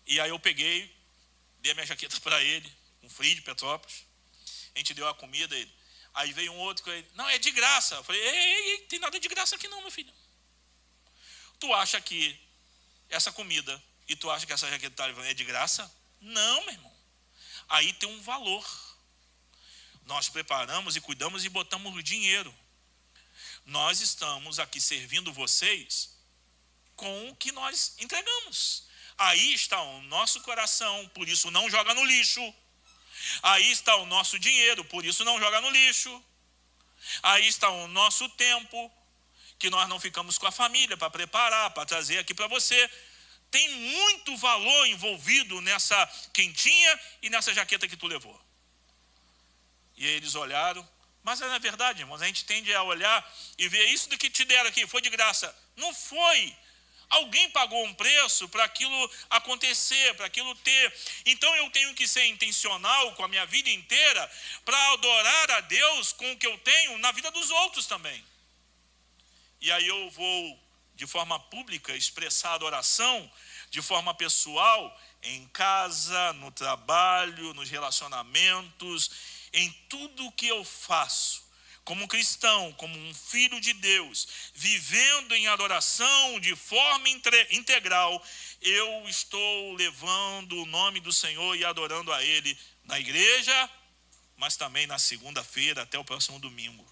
E aí eu peguei, dei a minha jaqueta para ele, com frio de Petrópolis. A gente deu a comida a ele. Aí veio um outro, não, é de graça. Eu falei: ei, tem nada de graça aqui não, meu filho. Tu acha que essa comida e tu acha que essa jaqueta é de graça? Não, meu irmão. Aí tem um valor. Nós preparamos e cuidamos e botamos dinheiro. Nós estamos aqui servindo vocês com o que nós entregamos. Aí está o nosso coração, por isso não joga no lixo. Aí está o nosso dinheiro, por isso não joga no lixo. Aí está o nosso tempo, que nós não ficamos com a família para preparar, para trazer aqui para você. Tem muito valor envolvido nessa quentinha e nessa jaqueta que tu levou. E aí eles olharam. Mas não é verdade, irmãos, a gente tende a olhar e ver: isso do que te deram aqui foi de graça. Não foi. Alguém pagou um preço para aquilo acontecer, para aquilo ter. Então eu tenho que ser intencional com a minha vida inteira para adorar a Deus com o que eu tenho na vida dos outros também. E aí eu vou, de forma pública, expressar adoração de forma pessoal, em casa, no trabalho, nos relacionamentos, em tudo que eu faço, como cristão, como um filho de Deus, vivendo em adoração de forma integral, eu estou levando o nome do Senhor e adorando a Ele na igreja, mas também na segunda-feira até o próximo domingo.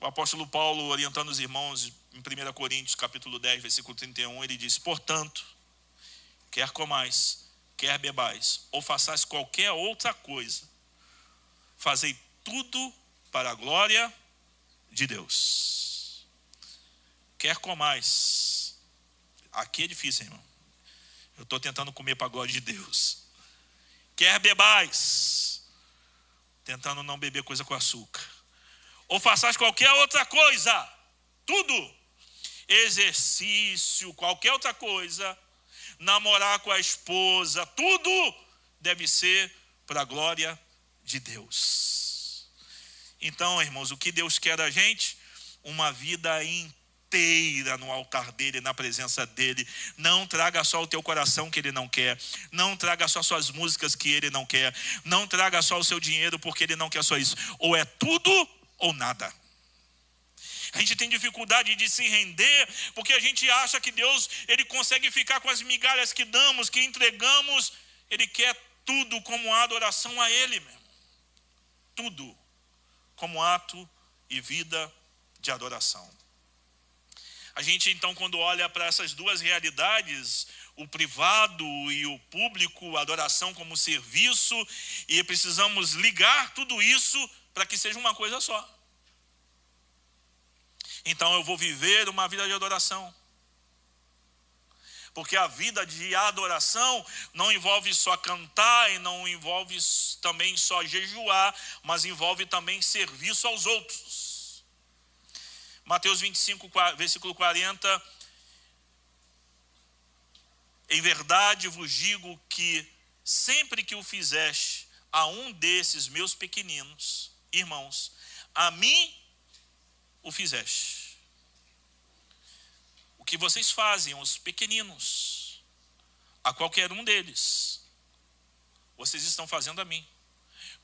O apóstolo Paulo, orientando os irmãos em 1 Coríntios, capítulo 10, versículo 31, ele diz: portanto, quer comais, quer bebais, ou façais qualquer outra coisa, fazei tudo para a glória de Deus. Quer comais. Aqui é difícil, irmão. Eu estou tentando comer para a glória de Deus. Quer bebais. Tentando não beber coisa com açúcar. Ou façais qualquer outra coisa. Tudo. Exercício, qualquer outra coisa. Namorar com a esposa. Tudo deve ser para a glória de Deus. Então, irmãos, o que Deus quer da gente? Uma vida inteira no altar dele, na presença dele. Não traga só o teu coração que ele não quer. Não traga só suas músicas que ele não quer. Não traga só o seu dinheiro porque ele não quer só isso. Ou é tudo ou nada. A gente tem dificuldade de se render porque a gente acha que Deus, ele consegue ficar com as migalhas que damos, que entregamos. Ele quer tudo como adoração a ele mesmo. Tudo como ato e vida de adoração. A gente então, quando olha para essas duas realidades, o privado e o público, a adoração como serviço, e precisamos ligar tudo isso para que seja uma coisa só. Então eu vou viver uma vida de adoração. Porque a vida de adoração não envolve só cantar e não envolve também só jejuar, mas envolve também serviço aos outros. Mateus 25, versículo 40. Em verdade vos digo que sempre que o fizeste a um desses meus pequeninos irmãos, a mim o fizeste. O que vocês fazem aos pequeninos, a qualquer um deles, vocês estão fazendo a mim.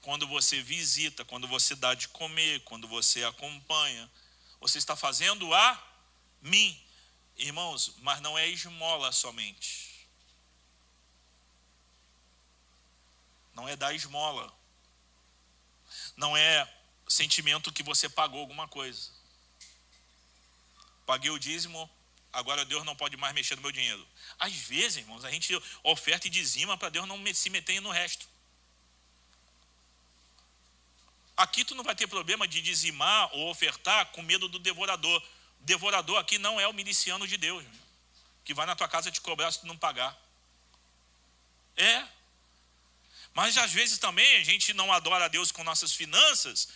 Quando você visita, quando você dá de comer, quando você acompanha, você está fazendo a mim. Irmãos, mas não é esmola somente. Não é dar esmola. Não é sentimento que você pagou alguma coisa. Paguei o dízimo, agora Deus não pode mais mexer no meu dinheiro. Às vezes, irmãos, a gente oferta e dizima para Deus não se meter no resto. Aqui tu não vai ter problema de dizimar ou ofertar com medo do devorador. O devorador aqui não é o miliciano de Deus, que vai na tua casa te cobrar se tu não pagar. É. Mas às vezes também a gente não adora a Deus com nossas finanças,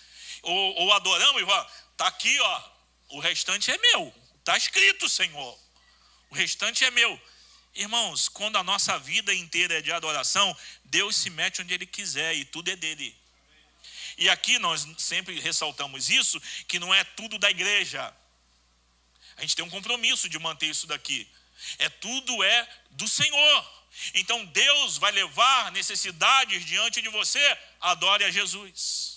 ou adoramos e fala, está aqui, ó, o restante é meu. Está escrito, Senhor. O restante é meu. Irmãos, quando a nossa vida inteira é de adoração, Deus se mete onde Ele quiser e tudo é dele. E aqui nós sempre ressaltamos isso, que não é tudo da igreja. A gente tem um compromisso de manter isso daqui. Tudo é do Senhor. Então Deus vai levar necessidades diante de você, adore a Jesus.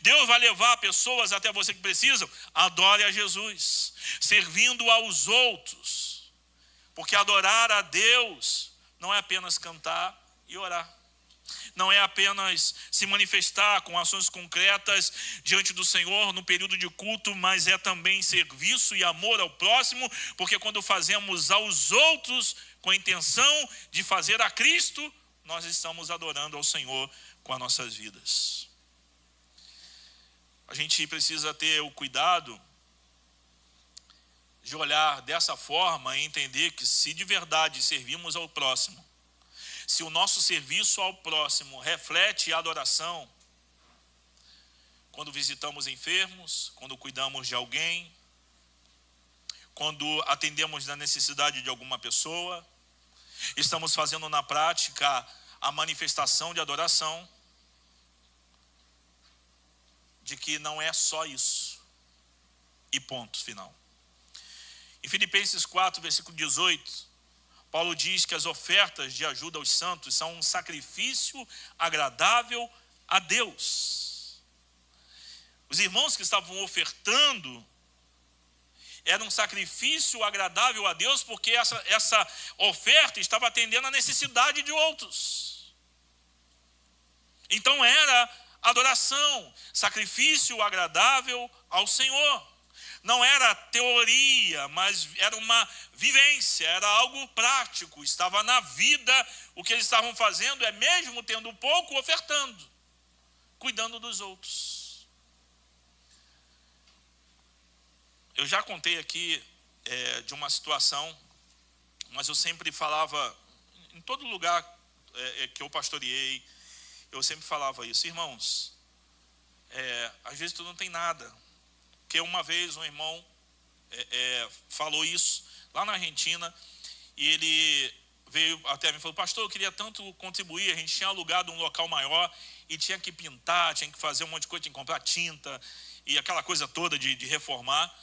Deus vai levar pessoas até você que precisam, adore a Jesus. Servindo aos outros. Porque adorar a Deus não é apenas cantar e orar. Não é apenas se manifestar com ações concretas diante do Senhor no período de culto, mas é também serviço e amor ao próximo, porque quando fazemos aos outros com a intenção de fazer a Cristo, nós estamos adorando ao Senhor com as nossas vidas. A gente precisa ter o cuidado de olhar dessa forma e entender que se de verdade servimos ao próximo, se o nosso serviço ao próximo reflete a adoração, quando visitamos enfermos, quando cuidamos de alguém, quando atendemos na necessidade de alguma pessoa, estamos fazendo na prática a manifestação de adoração, de que não é só isso, e ponto final. Em Filipenses 4, versículo 18, Paulo diz que as ofertas de ajuda aos santos são um sacrifício agradável a Deus. Os irmãos que estavam ofertando era um sacrifício agradável a Deus, porque essa oferta estava atendendo a necessidade de outros. Então era adoração, sacrifício agradável ao Senhor. Não era teoria, mas era uma vivência, era algo prático, estava na vida. O que eles estavam fazendo é, mesmo tendo pouco, ofertando, cuidando dos outros. Eu já contei aqui de uma situação, mas eu sempre falava, em todo lugar que eu pastoreei, eu sempre falava isso: irmãos, às vezes tu não tem nada. Porque uma vez um irmão falou isso lá na Argentina, e ele veio até mim e falou: pastor, eu queria tanto contribuir, a gente tinha alugado um local maior e tinha que pintar, tinha que fazer um monte de coisa, tinha que comprar tinta e aquela coisa toda de reformar.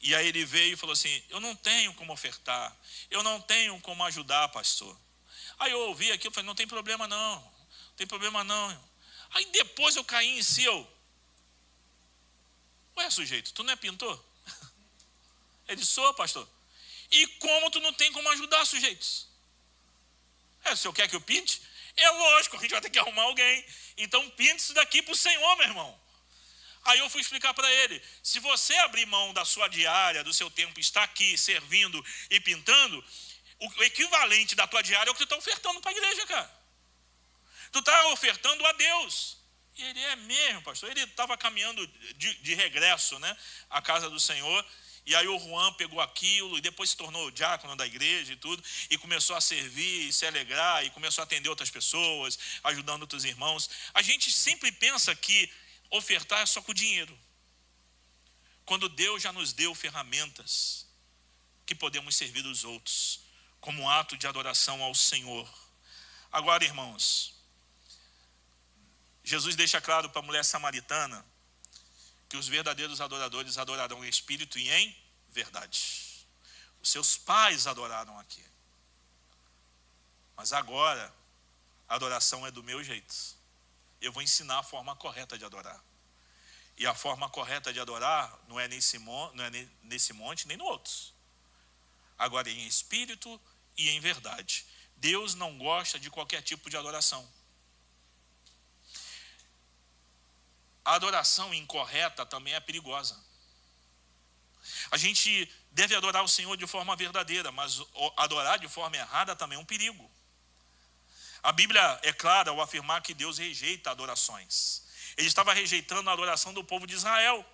E aí ele veio e falou assim: eu não tenho como ofertar, eu não tenho como ajudar, pastor. Aí eu ouvi aquilo e falei: não tem problema não, não tem problema não. Aí depois eu caí em si, ué, sujeito, tu não é pintor? Ele: sou, pastor. E como tu não tem como ajudar, sujeitos? O senhor quer que eu pinte? É lógico, a gente vai ter que arrumar alguém. Então pinte isso daqui para o Senhor, meu irmão. Aí eu fui explicar para ele: se você abrir mão da sua diária, do seu tempo, estar aqui servindo e pintando, o equivalente da tua diária é o que tu está ofertando para a igreja, cara. Tu está ofertando a Deus. E ele: é mesmo, pastor. Ele estava caminhando de regresso, né, à casa do Senhor. E aí o Juan pegou aquilo e depois se tornou diácono da igreja e tudo, e começou a servir, e se alegrar, e começou a atender outras pessoas, ajudando outros irmãos. A gente sempre pensa que ofertar é só com dinheiro, quando Deus já nos deu ferramentas que podemos servir os outros, como um ato de adoração ao Senhor. Agora, irmãos, Jesus deixa claro para a mulher samaritana que os verdadeiros adoradores adorarão em espírito e em verdade. Os seus pais adoraram aqui, mas agora a adoração é do meu jeito. Eu vou ensinar a forma correta de adorar. E a forma correta de adorar não é nesse monte nem no outro. Agora é em espírito e em verdade. Deus não gosta de qualquer tipo de adoração. A adoração incorreta também é perigosa. A gente deve adorar o Senhor de forma verdadeira, mas adorar de forma errada também é um perigo. A Bíblia é clara ao afirmar que Deus rejeita adorações. Ele estava rejeitando a adoração do povo de Israel,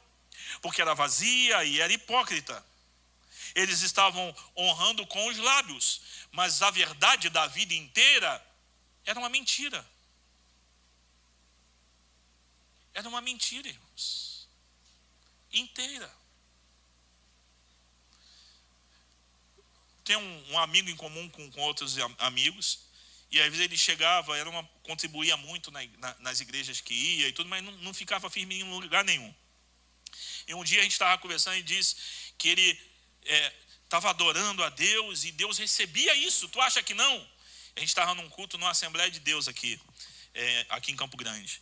porque era vazia e era hipócrita. Eles estavam honrando com os lábios, mas a verdade da vida inteira era uma mentira. Era uma mentira, irmãos, inteira. Tem um amigo em comum com outros amigos, e às vezes ele chegava, contribuía muito nas igrejas que ia e tudo, mas não ficava firme em lugar nenhum. E um dia a gente estava conversando e disse que ele estava adorando a Deus e Deus recebia isso. Tu acha que não? A gente estava num culto, numa Assembleia de Deus aqui em Campo Grande.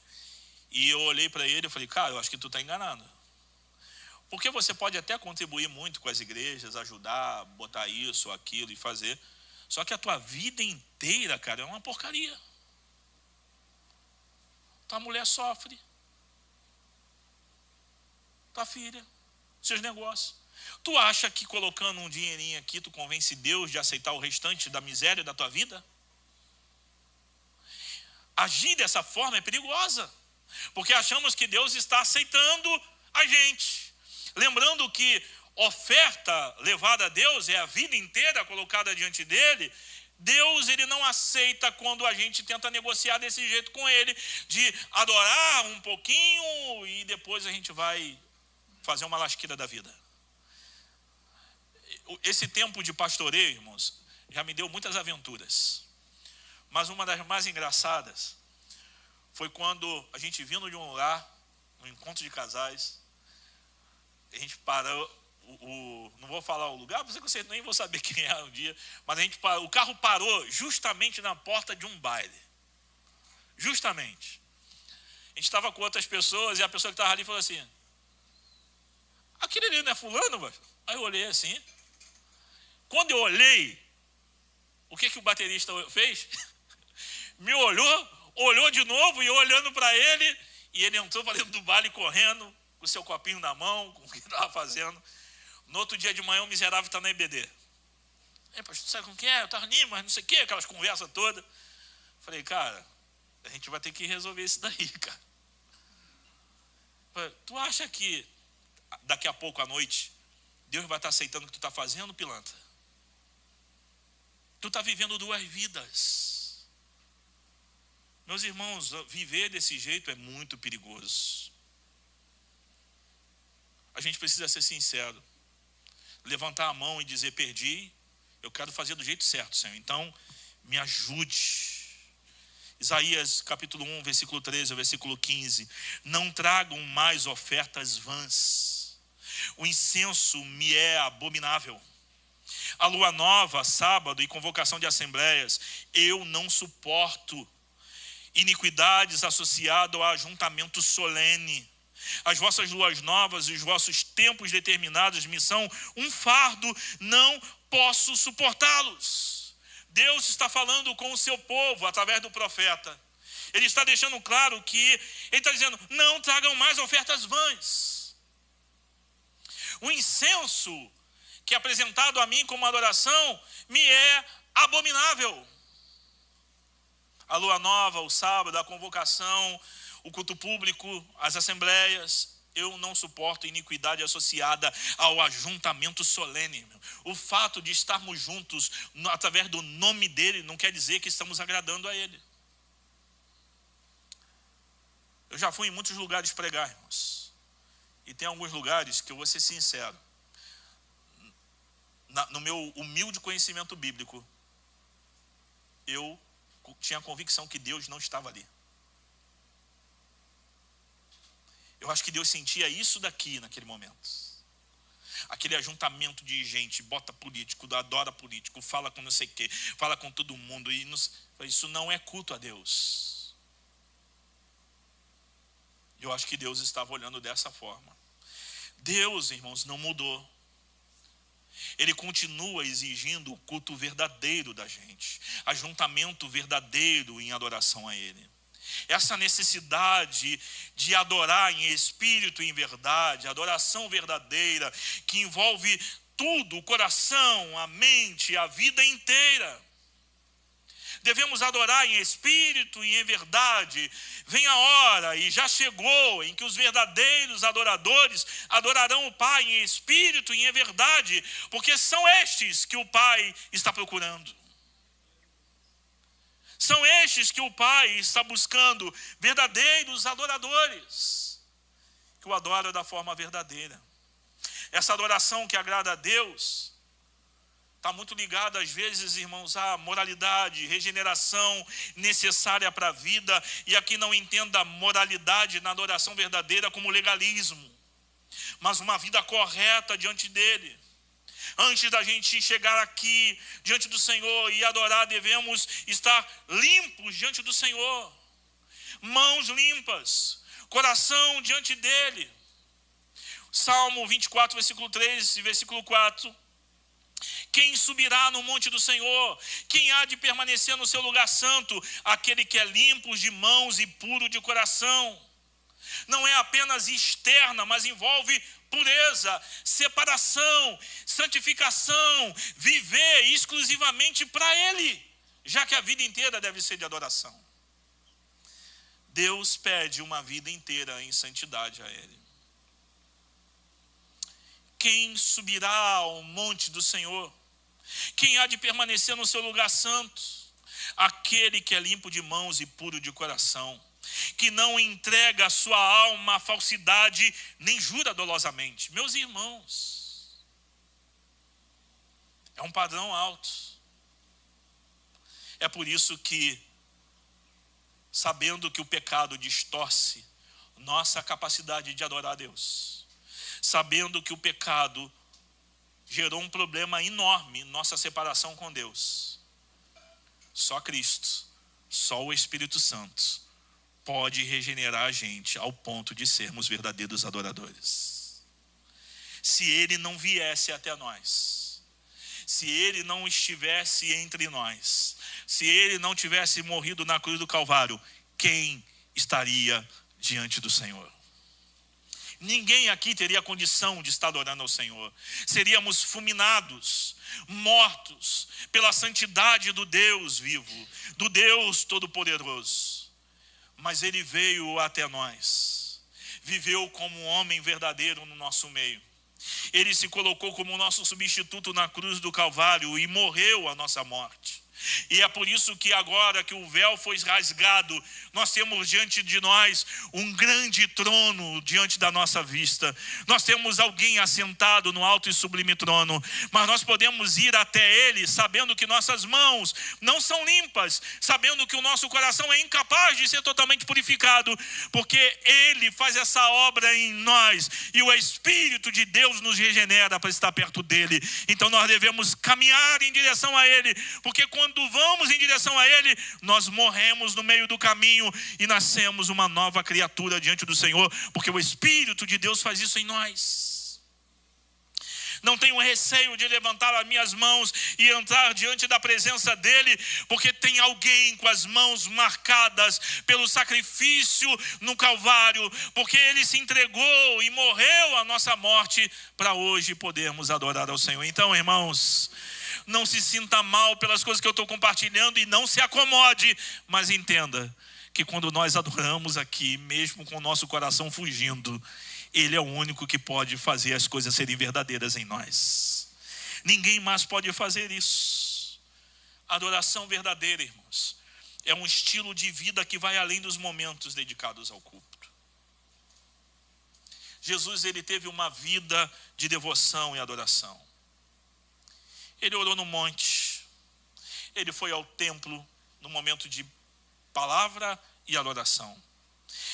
E eu olhei para ele e falei: cara, eu acho que tu está enganado. Porque você pode até contribuir muito com as igrejas, ajudar, botar isso, aquilo e fazer. Só que a tua vida inteira, cara, é uma porcaria. Tua mulher sofre. Tua filha, seus negócios. Tu acha que colocando um dinheirinho aqui, tu convence Deus de aceitar o restante da miséria da tua vida? Agir dessa forma é perigosa, porque achamos que Deus está aceitando a gente. Lembrando que oferta levada a Deus é a vida inteira colocada diante dele. Deus, ele não aceita quando a gente tenta negociar desse jeito com ele, de adorar um pouquinho e depois a gente vai fazer uma lasqueira da vida. Esse tempo de pastoreio, irmãos, já me deu muitas aventuras. Mas uma das mais engraçadas foi quando a gente vindo de um lugar, um encontro de casais, a gente parou, não vou falar o lugar, porque vocês nem vão saber quem era um dia, mas o carro parou justamente na porta de um baile. Justamente. A gente estava com outras pessoas e a pessoa que estava ali falou assim: aquele ali não é fulano? Mas? Aí eu olhei assim. Quando eu olhei, o que o baterista fez? Me olhou de novo, e eu olhando para ele, e ele entrou para dentro do baile correndo, com o seu copinho na mão, com o que estava fazendo. No outro dia de manhã, o miserável está na EBD. Pastor, sabe como que é? Eu estava ali, mas não sei o quê, aquelas conversas todas. Falei, cara, a gente vai ter que resolver isso daí, cara. Falei, tu acha que daqui a pouco à noite Deus vai estar aceitando o que tu está fazendo, pilantra? Tu está vivendo duas vidas. Meus irmãos, viver desse jeito é muito perigoso. A gente precisa ser sincero. Levantar a mão e dizer, perdi, eu quero fazer do jeito certo, Senhor. Então, me ajude. Isaías capítulo 1, versículo 13 ao versículo 15. Não tragam mais ofertas vãs. O incenso me é abominável. A lua nova, sábado e convocação de assembleias, eu não suporto. Iniquidades associadas ao ajuntamento solene. As vossas luas novas e os vossos tempos determinados me são um fardo, não posso suportá-los. Deus está falando com o seu povo através do profeta. Ele está deixando claro que ele está dizendo, não tragam mais ofertas vãs. O incenso que é apresentado a mim como adoração me é abominável. A lua nova, o sábado, a convocação, o culto público, as assembleias, eu não suporto iniquidade associada ao ajuntamento solene. O fato de estarmos juntos através do nome dele não quer dizer que estamos agradando a ele. Eu já fui em muitos lugares pregar, irmãos. E tem alguns lugares que eu vou ser sincero. No meu humilde conhecimento bíblico, eu tinha a convicção que Deus não estava ali. Eu acho que Deus sentia isso daqui naquele momento. Aquele ajuntamento de gente, bota político, adora político, fala com não sei o quê, fala com todo mundo. Isso não é culto a Deus. Eu acho que Deus estava olhando dessa forma. Deus, irmãos, não mudou. Ele continua exigindo o culto verdadeiro da gente. Ajuntamento verdadeiro em adoração a Ele. Essa necessidade de adorar em espírito e em verdade, adoração verdadeira, que envolve tudo, o coração, a mente, a vida inteira. Devemos adorar em espírito e em verdade. Vem a hora, e já chegou, em que os verdadeiros adoradores adorarão o Pai em espírito e em verdade, porque são estes que o Pai está procurando. São estes que o Pai está buscando, verdadeiros adoradores, que o adoram da forma verdadeira. Essa adoração que agrada a Deus está muito ligada, às vezes, irmãos, à moralidade, regeneração necessária para a vida. E aqui não entenda a moralidade na adoração verdadeira como legalismo, mas uma vida correta diante dele. Antes da gente chegar aqui diante do Senhor e adorar, devemos estar limpos diante do Senhor. Mãos limpas, coração diante dele. Salmo 24, versículo 3 e versículo 4. Quem subirá no monte do Senhor? Quem há de permanecer no seu lugar santo? Aquele que é limpo de mãos e puro de coração. Não é apenas externa, mas envolve pureza, separação, santificação, viver exclusivamente para Ele, já que a vida inteira deve ser de adoração. Deus pede uma vida inteira em santidade a Ele. Quem subirá ao monte do Senhor? Quem há de permanecer no seu lugar santo? Aquele que é limpo de mãos e puro de coração, que não entrega a sua alma à falsidade, nem jura dolosamente. Meus irmãos, é um padrão alto. É por isso que, sabendo que o pecado distorce nossa capacidade de adorar a Deus, sabendo que o pecado gerou um problema enorme, nossa separação com Deus, só Cristo, só o Espírito Santo pode regenerar a gente ao ponto de sermos verdadeiros adoradores. Se Ele não viesse até nós, se Ele não estivesse entre nós, se Ele não tivesse morrido na cruz do Calvário, quem estaria diante do Senhor? ninguém aqui teria condição de estar adorando ao Senhor. Seríamos fulminados, mortos pela santidade do Deus vivo, do Deus Todo-Poderoso. Mas Ele veio até nós, viveu como um homem verdadeiro no nosso meio. Ele se colocou como nosso substituto na cruz do Calvário e morreu a nossa morte. E é por isso que agora que o véu foi rasgado, nós temos diante de nós um grande trono diante da nossa vista. Nós temos alguém assentado no alto e sublime trono, mas nós podemos ir até Ele sabendo que nossas mãos não são limpas, sabendo que o nosso coração é incapaz de ser totalmente purificado, porque Ele faz essa obra em nós e o Espírito de Deus nos regenera para estar perto dEle. Então nós devemos caminhar em direção a Ele, porque quando vamos em direção a Ele, nós morremos no meio do caminho e nascemos uma nova criatura diante do Senhor, porque o Espírito de Deus faz isso em nós. Não tenho receio de levantar as minhas mãos e entrar diante da presença dEle, porque tem alguém com as mãos marcadas pelo sacrifício no Calvário, porque Ele se entregou e morreu a nossa morte para hoje podermos adorar ao Senhor. Então, irmãos, não se sinta mal pelas coisas que eu estou compartilhando e não se acomode, mas entenda que quando nós adoramos aqui, mesmo com o nosso coração fugindo, Ele é o único que pode fazer as coisas serem verdadeiras em nós. Ninguém mais pode fazer isso. Adoração verdadeira, irmãos, é um estilo de vida que vai além dos momentos dedicados ao culto. Jesus, Ele teve uma vida de devoção e adoração. Ele orou no monte, Ele foi ao templo no momento de palavra e adoração.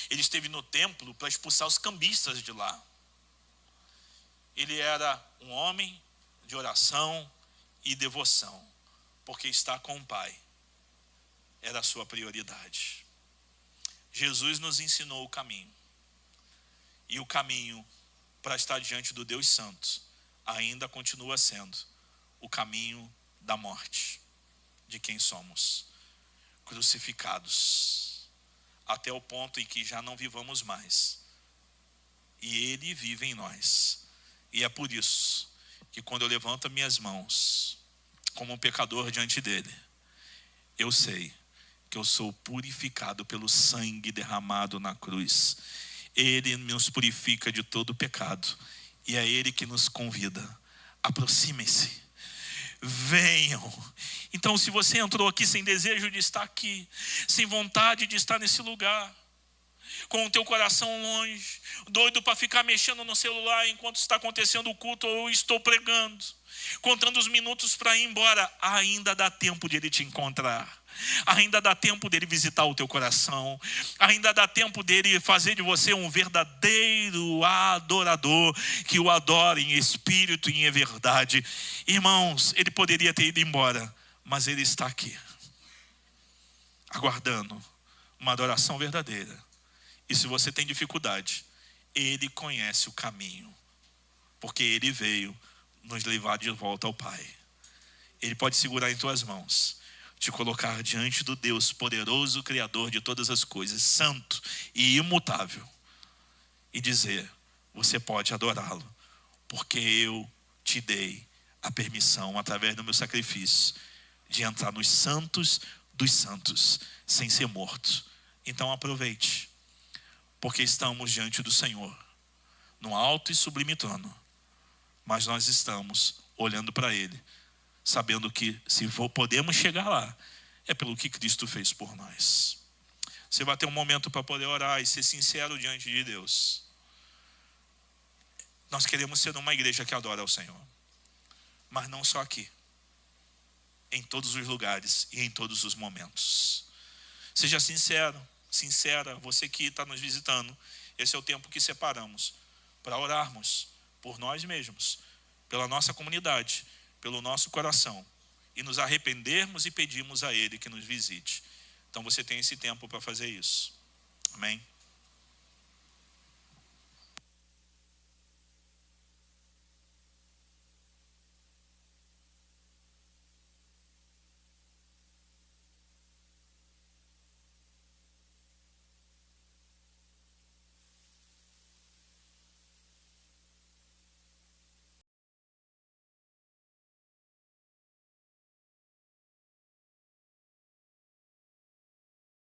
Ele esteve no templo para expulsar os cambistas de lá. Ele era um homem de oração e devoção, porque estar com o Pai era a sua prioridade. Jesus nos ensinou o caminho, e o caminho para estar diante do Deus Santo ainda continua sendo o caminho da morte, de quem somos crucificados, até o ponto em que já não vivamos mais, e Ele vive em nós. E é por isso que quando eu levanto minhas mãos como um pecador diante dEle, eu sei que eu sou purificado pelo sangue derramado na cruz. Ele nos purifica de todo pecado, e é Ele que nos convida: aproximem-se, venham. Então, se você entrou aqui sem desejo de estar aqui, sem vontade de estar nesse lugar, com o teu coração longe, doido para ficar mexendo no celular enquanto está acontecendo o culto ou eu estou pregando, contando os minutos para ir embora, ainda dá tempo de Ele te encontrar. Ainda dá tempo dele visitar o teu coração. Ainda dá tempo dele fazer de você um verdadeiro adorador, que o adora em espírito e em verdade. Irmãos, ele poderia ter ido embora, mas ele está aqui, aguardando uma adoração verdadeira. E se você tem dificuldade, ele conhece o caminho, porque ele veio nos levar de volta ao Pai. Ele pode segurar em tuas mãos, te colocar diante do Deus poderoso, Criador de todas as coisas, santo e imutável, e dizer: você pode adorá-lo, porque eu te dei a permissão, através do meu sacrifício, de entrar nos santos dos santos, sem ser morto. Então aproveite, porque estamos diante do Senhor, no alto e sublime trono, mas nós estamos olhando para Ele, sabendo que se podemos chegar lá, é pelo que Cristo fez por nós. Você vai ter um momento para poder orar e ser sincero diante de Deus. Nós queremos ser uma igreja que adora ao Senhor, mas não só aqui, em todos os lugares e em todos os momentos. Seja sincero, sincera, você que está nos visitando. Esse é o tempo que separamos para orarmos por nós mesmos, pela nossa comunidade, pelo nosso coração, e nos arrependermos e pedirmos a Ele que nos visite. Então você tem esse tempo para fazer isso. Amém?